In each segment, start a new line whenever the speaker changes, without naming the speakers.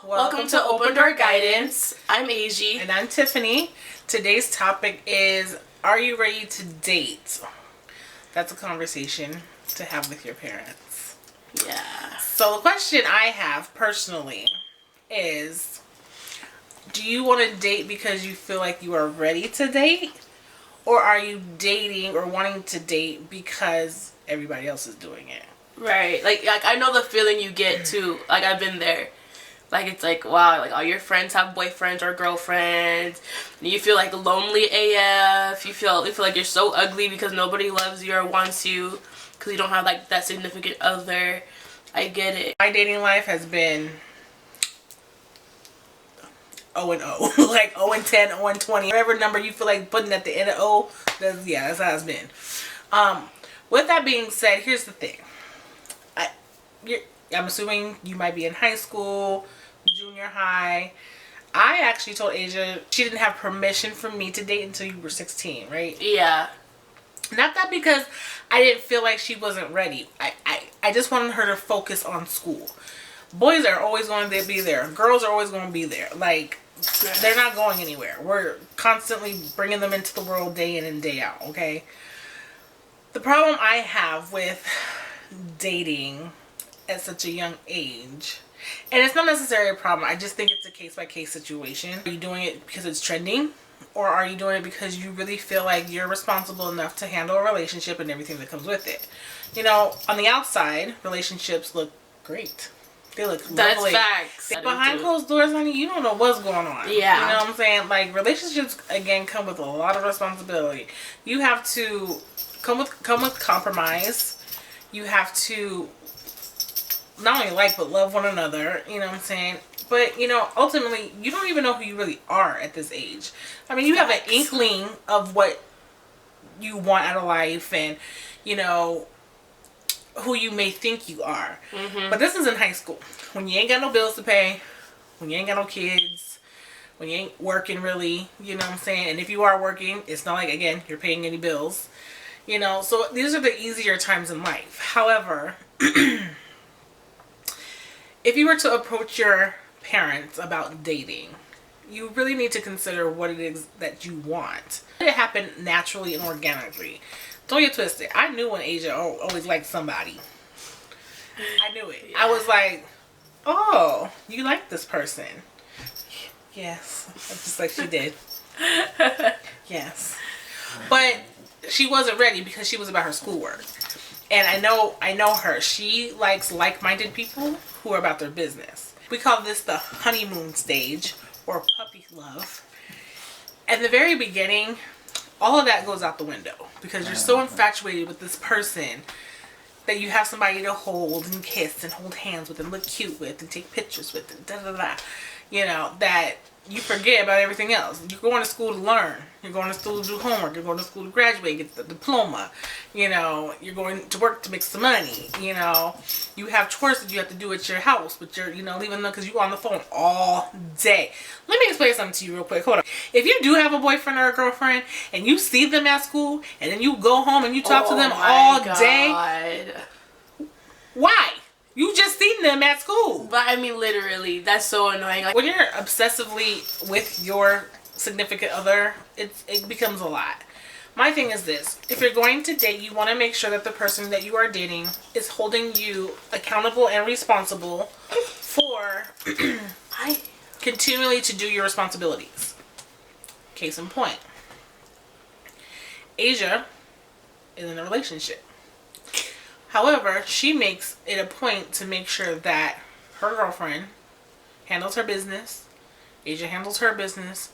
Welcome to Open Door Guidance. I'm Aji.
And I'm Tiffany. Today's topic is, are you ready to date? That's a conversation to have with your parents.
Yeah.
So the question I have personally is, do you want to date because you feel like you are ready to date? Or are you dating or wanting to date because everybody else is doing it?
Right. Like I know the feeling you get too. Like I've been there. Like it's like, wow, like all your friends have boyfriends or girlfriends. And you feel like lonely AF. You feel like you're so ugly because nobody loves you or wants you because you don't have like that significant other. I get it.
My dating life has been 0 and 0. Like 0 and 10, 0 and 20. Whatever number you feel like putting at the end of O, that's how it's been. With that being said, here's the thing. I'm assuming you might be in high school, junior high. I actually told Asia she didn't have permission for me to date until you were 16, right?
Yeah.
Not that because I didn't feel like she wasn't ready. I just wanted her to focus on school. Boys are always going to be there. Girls are always going to be there. Like, they're not going anywhere. We're constantly bringing them into the world day in and day out, okay? The problem I have with dating at such a young age, and it's not necessarily a problem, I just think it's a case-by-case situation. Are you doing it because it's trending, or are you doing it because you really feel like you're responsible enough to handle a relationship and everything that comes with it? You know, on the outside, relationships look great. They look lovely.
That's facts.
Behind closed doors, honey, you don't know what's going on.
Yeah.
You know what I'm saying? Like, relationships, again, come with a lot of responsibility. You have to come with compromise. You have to not only like but love one another, you know what I'm saying? But, you know, ultimately, you don't even know who you really are at this age. I mean, you have an inkling of what you want out of life and, you know, who you may think you are. Mm-hmm. But this is in high school. When you ain't got no bills to pay, when you ain't got no kids, when you ain't working really, you know what I'm saying? And if you are working, it's not like, again, you're paying any bills. You know, so these are the easier times in life. However, if you were to approach your parents about dating, you really need to consider what it is that you want. It happened naturally and organically. Don't get twisted. I knew when Asia always liked somebody. I knew it. Yeah. I was like, oh, you like this person. Yes. Just like she did. Yes. But she wasn't ready because she was about her schoolwork. And I know her. She likes like-minded people who are about their business. We call this the honeymoon stage or puppy love. At the very beginning, all of that goes out the window because you're so infatuated with this person that you have somebody to hold and kiss and hold hands with and look cute with and take pictures with and da-da-da. You know, that you forget about everything else. You're going to school to learn. You're going to school to do homework. You're going to school to graduate, get the diploma. You know, you're going to work to make some money. You know, you have chores that you have to do at your house, but you're, you know, leaving them because you're on the phone all day. Let me explain something to you real quick. Hold on. If you do have a boyfriend or a girlfriend and you see them at school and then you go home and you talk to them all day, why? You just seen them at school.
But I mean, literally, that's so annoying. Like,
when you're obsessively with your significant other, it becomes a lot. My thing is this. If you're going to date, you want to make sure that the person that you are dating is holding you accountable and responsible for continually to do your responsibilities. Case in point. Asia is in a relationship. However, she makes it a point to make sure that her girlfriend handles her business, Asia handles her business.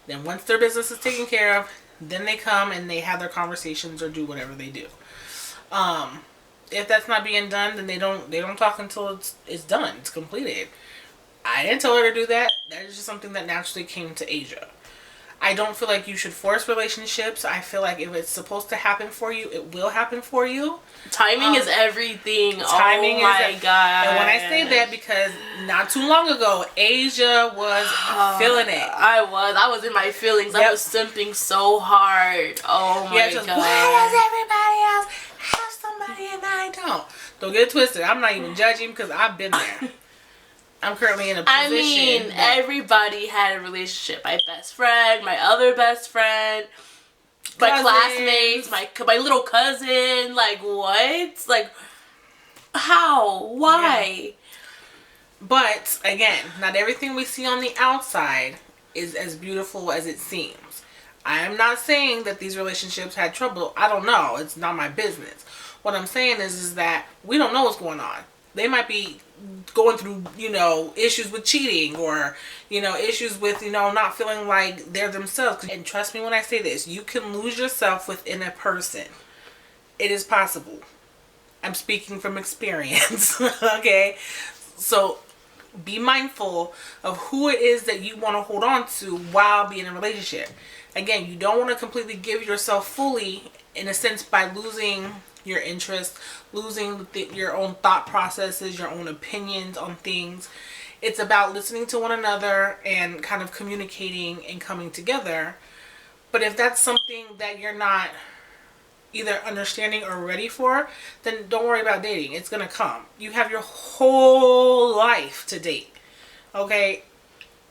Then once their business is taken care of, then they come and they have their conversations or do whatever they do. If that's not being done, then they don't talk until it's done, it's completed. I didn't tell her to do that. That is just something that naturally came to Asia. I don't feel like you should force relationships. I feel like if it's supposed to happen for you, it will happen for you.
Timing is everything.
Timing
oh my God.
And when I say that, because not too long ago, Asia was feeling it.
I was in my feelings. Yep. I was simping so hard. Oh my God.
Why does everybody else have somebody and I don't? Don't get it twisted. I'm not even judging because I've been there. I'm currently in a position.
I mean, everybody had a relationship. My best friend, my other best friend, my classmates, my little cousin. Like, what? Like, how? Why?
Yeah. But again, not everything we see on the outside is as beautiful as it seems. I am not saying that these relationships had trouble. I don't know. It's not my business. What I'm saying is that we don't know what's going on. They might be going through, issues with cheating or, issues with, not feeling like they're themselves. And trust me when I say this, you can lose yourself within a person. It is possible. I'm speaking from experience. Okay? So be mindful of who it is that you want to hold on to while being in a relationship. Again, you don't want to completely give yourself fully, in a sense, by losing your interest, losing your own thought processes, your own opinions on things. It's about listening to one another and kind of communicating and coming together. But if that's something that you're not either understanding or ready for, then don't worry about dating. It's going to come. You have your whole life to date. Okay?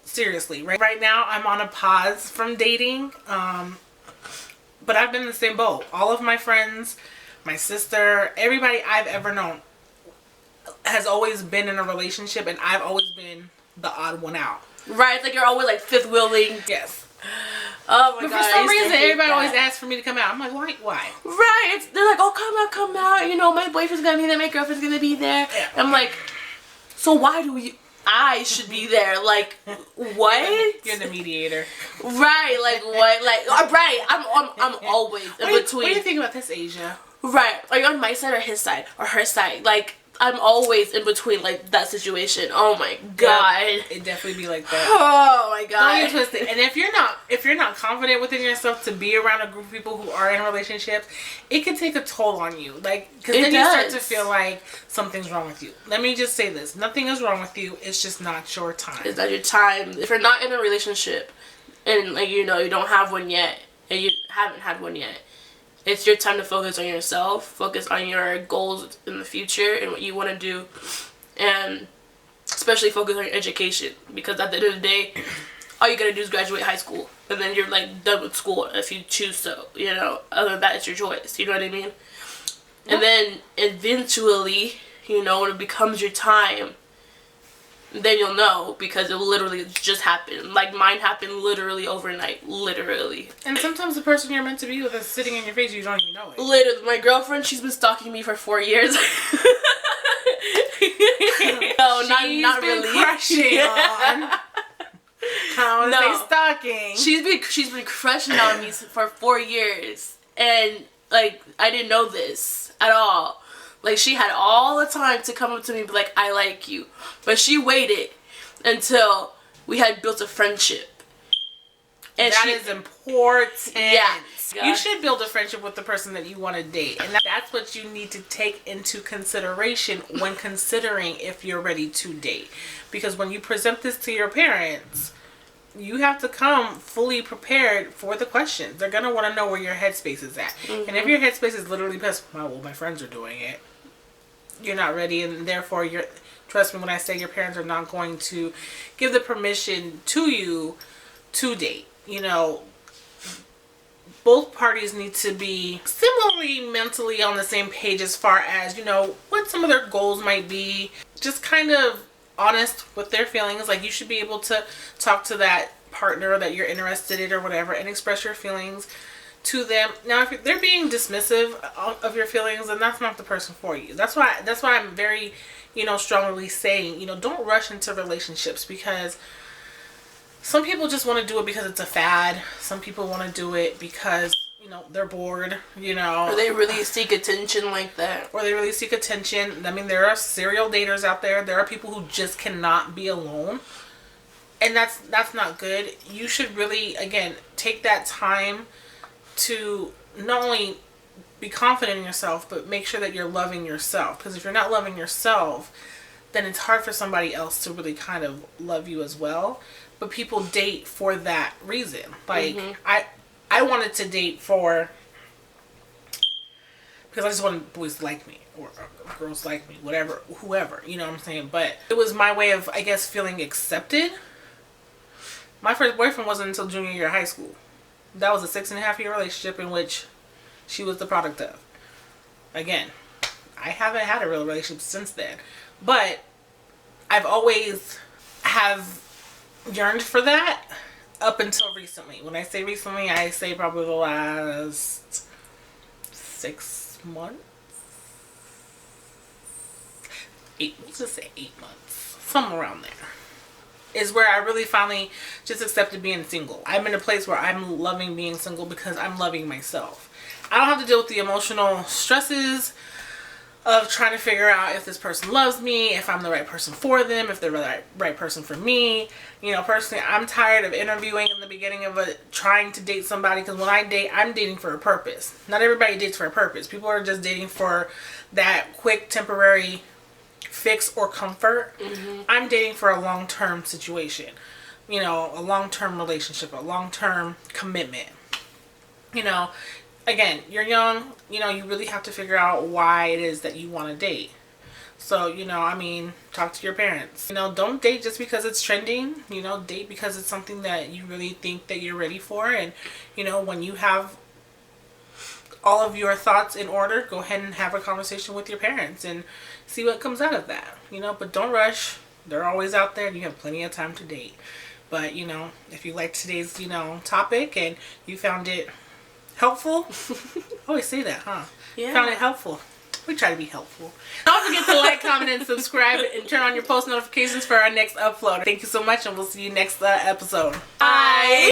Seriously. Right now, I'm on a pause from dating. But I've been in the same boat. All of my friends, my sister, everybody I've ever known has always been in a relationship, and I've always been the odd one out.
Right, it's like you're always like fifth wheeling.
Yes.
Oh my
but
god.
For some reason, everybody always asks for me to come out. I'm like, why?
Right. They're like, oh, come out. My boyfriend's gonna be there, my girlfriend's gonna be there. Yeah. I'm like, so why do I should be there? Like, what?
You're the mediator.
Right. Like what? Like, right. I'm always in between.
What do you think about this, Asia?
Right. Are you on my side or his side or her side? Like, I'm always in between, like, that situation. Oh my god.
It'd definitely be like that.
Oh my god.
Don't get twisted. And if you're not confident within yourself to be around a group of people who are in relationships, it can take a toll on you. Like, because then you start to feel like something's wrong with you. Let me just say this: nothing is wrong with you. It's just not your time.
It's not your time. If you're not in a relationship, and like you don't have one yet, and you haven't had one yet, it's your time to focus on yourself, focus on your goals in the future and what you want to do, and especially focus on your education, because at the end of the day, all you gotta do is graduate high school, and then you're like done with school if you choose so, other than that, it's your choice, you know what I mean? Yeah. And then eventually, when it becomes your time, then you'll know, because it literally just happened. Like, mine happened literally overnight. Literally.
And sometimes the person you're meant to be with is sitting in your face, you don't even know it.
Literally. My girlfriend, she's been stalking me for 4 years. No, not really.
Crushing on. No, stalking.
She's been crushing on me for 4 years. And, like, I didn't know this at all. Like, she had all the time to come up to me and be like, I like you. But she waited until we had built a friendship. And
that is important.
Yeah.
You should build a friendship with the person that you want to date. And that's what you need to take into consideration when considering if you're ready to date. Because when you present this to your parents, you have to come fully prepared for the questions. They're going to want to know where your headspace is at. Mm-hmm. And if your headspace is literally pissed, well, my friends are doing it, you're not ready, and therefore trust me when I say your parents are not going to give the permission to you to date. Both parties need to be similarly mentally on the same page as far as, what some of their goals might be. Just kind of honest with their feelings. Like, you should be able to talk to that partner that you're interested in or whatever and express your feelings to them. Now, if they're being dismissive of your feelings, then that's not the person for you. That's why I'm very, strongly saying, don't rush into relationships, because some people just want to do it because it's a fad. Some people want to do it because, they're bored, Or
they really seek attention like that.
Or they really seek attention. I mean, there are serial daters out there. There are people who just cannot be alone. And that's not good. You should really, again, take that time to not only be confident in yourself, but make sure that you're loving yourself. Because if you're not loving yourself, then it's hard for somebody else to really kind of love you as well. But people date for that because I wanted to date because because I just wanted boys to like me or girls to like me, whatever, whoever, you know what I'm saying? But it was my way of, I guess, feeling accepted. My first boyfriend wasn't until junior year of high school. That was a 6.5-year relationship in which she was the product of. Again, I haven't had a real relationship since then, but I've always have yearned for that up until recently. When I say recently, I say probably the last 6 months. Let's just say 8 months. Somewhere around there. Is where I really finally just accepted being single. I'm in a place where I'm loving being single because I'm loving myself. I don't have to deal with the emotional stresses of trying to figure out if this person loves me, if I'm the right person for them, if they're the right person for me. You know, personally, I'm tired of interviewing in the beginning of trying to date somebody, because when I date, I'm dating for a purpose. Not everybody dates for a purpose. People are just dating for that quick, temporary fix or comfort. I'm dating for a long-term situation. You know, a long-term relationship, a long-term commitment. You know, again, you're young, you know, you really have to figure out why it is that you want to date. So, you know, I mean, talk to your parents. You know, don't date just because it's trending. You know, date because it's something that you really think that you're ready for. And, you know, when you have all of your thoughts in order, go ahead and have a conversation with your parents and see what comes out of that. You know, but don't rush. They're always out there and you have plenty of time to date. But, you know, if you liked today's, you know, topic and you found it helpful. I always say that, huh?
Yeah.
Found it helpful. We try to be helpful. Don't forget to like, comment, and subscribe, and turn on your post notifications for our next upload. Thank you so much, and we'll see you next episode.
Bye.